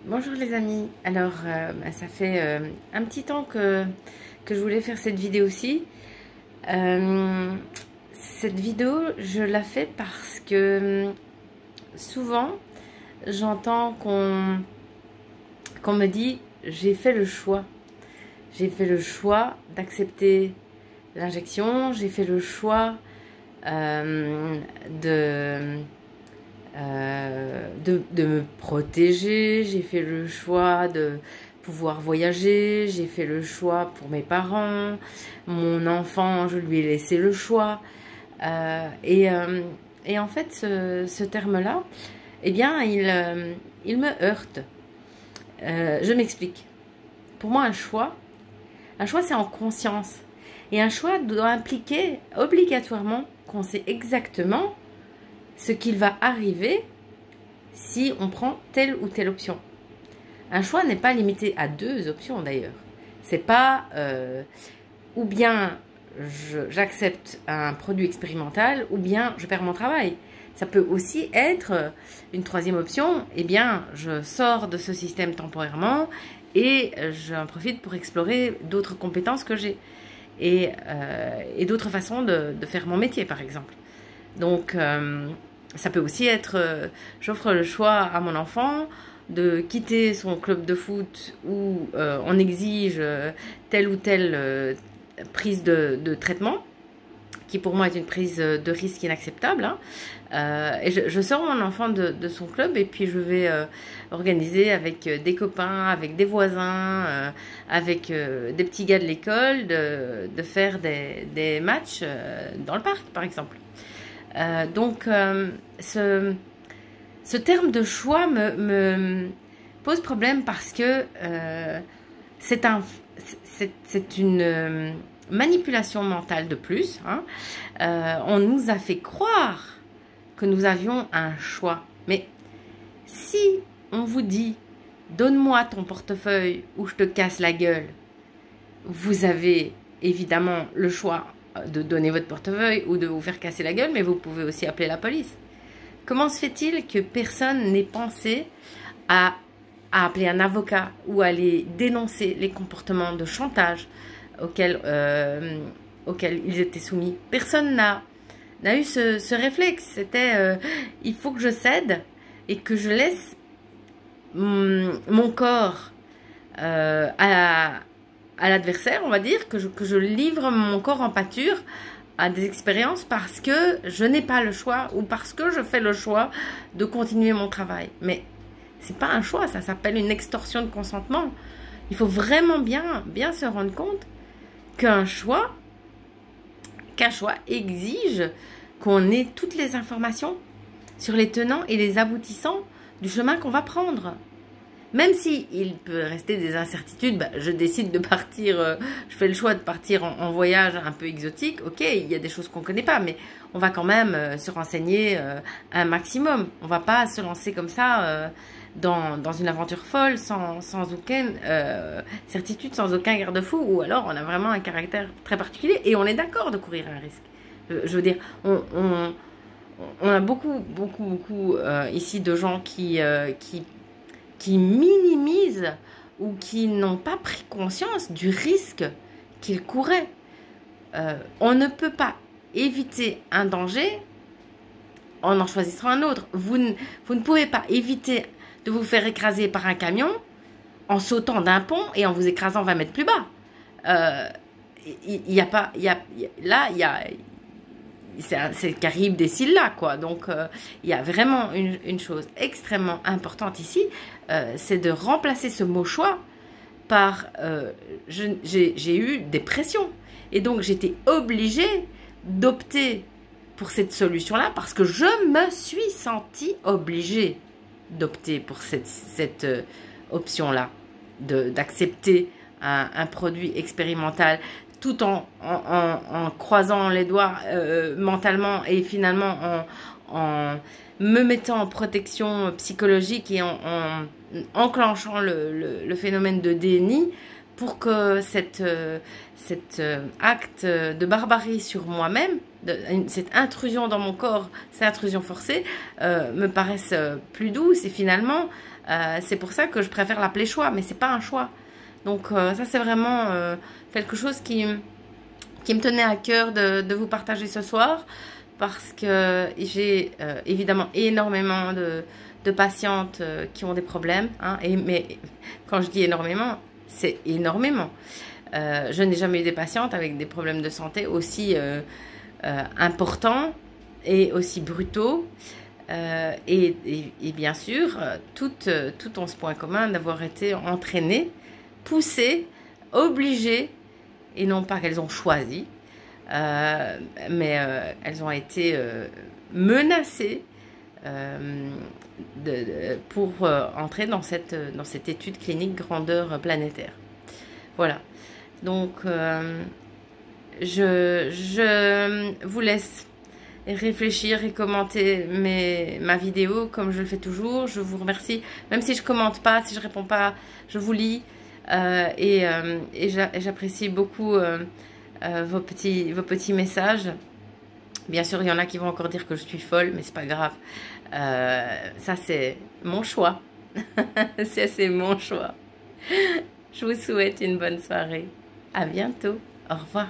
Bonjour les amis, alors ça fait un petit temps que je voulais faire cette vidéo-ci. Cette vidéo, je la fais parce que souvent j'entends qu'on me dit j'ai fait le choix. J'ai fait le choix d'accepter l'injection, j'ai fait le choix de me protéger, j'ai fait le choix de pouvoir voyager, j'ai fait le choix pour mes parents, mon enfant, je lui ai laissé le choix. Et en fait, ce terme-là, eh bien, il me heurte. Je m'explique. Pour moi, un choix, c'est en conscience. Et un choix doit impliquer obligatoirement qu'on sait exactement ce qu'il va arriver si on prend telle ou telle option. Un choix n'est pas limité à deux options d'ailleurs. C'est pas ou bien j'accepte un produit expérimental ou bien je perds mon travail. Ça peut aussi être une troisième option. Eh bien, je sors de ce système temporairement et j'en profite pour explorer d'autres compétences que j'ai et d'autres façons de faire mon métier, par exemple. Donc, ça peut aussi être, j'offre le choix à mon enfant de quitter son club de foot où on exige telle ou telle prise de traitement, qui pour moi est une prise de risque inacceptable. Et je sors mon enfant de son club et puis je vais organiser avec des copains, avec des voisins, avec des petits gars de l'école, de faire des matchs dans le parc, par exemple. Donc, ce terme de choix me pose problème parce que c'est une manipulation mentale de plus. On nous a fait croire que nous avions un choix. Mais si on vous dit « Donne-moi ton portefeuille ou je te casse la gueule », vous avez évidemment le choix de donner votre portefeuille ou de vous faire casser la gueule, mais vous pouvez aussi appeler la police. Comment se fait-il que personne n'ait pensé à appeler un avocat ou à aller dénoncer les comportements de chantage auxquels ils étaient soumis? Personne n'a eu ce réflexe. C'était il faut que je cède et que je laisse mon corps à l'adversaire, on va dire, que je livre mon corps en pâture à des expériences parce que je n'ai pas le choix ou parce que je fais le choix de continuer mon travail. Mais c'est pas un choix, ça s'appelle une extorsion de consentement. Il faut vraiment bien se rendre compte qu'un choix exige qu'on ait toutes les informations sur les tenants et les aboutissants du chemin qu'on va prendre. Même s'il peut rester des incertitudes, je décide de partir, je fais le choix de partir en voyage un peu exotique. Ok, il y a des choses qu'on ne connaît pas, mais on va quand même se renseigner un maximum. On ne va pas se lancer comme ça dans une aventure folle, sans aucune certitude, sans aucun garde-fou, ou alors on a vraiment un caractère très particulier et on est d'accord de courir un risque. Je veux dire, on a beaucoup ici de gens qui minimisent ou qui n'ont pas pris conscience du risque qu'ils couraient. On ne peut pas éviter un danger en choisissant un autre. Vous ne pouvez pas éviter de vous faire écraser par un camion en sautant d'un pont et en vous écrasant 20 mètres plus bas. C'est le Caraïbe des Scylla, quoi. Donc, il y a vraiment une chose extrêmement importante ici, c'est de remplacer ce mot choix par j'ai eu des pressions. Et donc, j'étais obligée d'opter pour cette solution-là parce que je me suis sentie obligée d'opter pour cette option-là, d'accepter un produit expérimental, tout en croisant les doigts mentalement et finalement en me mettant en protection psychologique et en enclenchant le phénomène de déni pour que cet acte de barbarie sur moi-même, cette intrusion dans mon corps, cette intrusion forcée, me paraisse plus douce et finalement C'est pour ça que je préfère l'appeler choix, mais c'est pas un choix. Donc ça c'est vraiment quelque chose qui me tenait à cœur de vous partager ce soir, parce que j'ai évidemment énormément de patientes qui ont des problèmes, hein, mais quand je dis énormément, c'est énormément. Je n'ai jamais eu des patientes avec des problèmes de santé aussi importants et aussi brutaux. Et bien sûr, toutes ont ce point commun d'avoir été entraînées, poussées, obligées, et non pas qu'elles ont choisi, mais elles ont été menacées pour entrer dans cette étude clinique grandeur planétaire. Voilà. Donc, je vous laisse réfléchir et commenter ma vidéo comme je le fais toujours. Je vous remercie, même si je commente pas, si je réponds pas, je vous lis et j'apprécie beaucoup vos petits messages. Bien sûr, il y en a qui vont encore dire que je suis folle, mais c'est pas grave. Ça, c'est mon choix. C'est mon choix. Je vous souhaite une bonne soirée. À bientôt. Au revoir.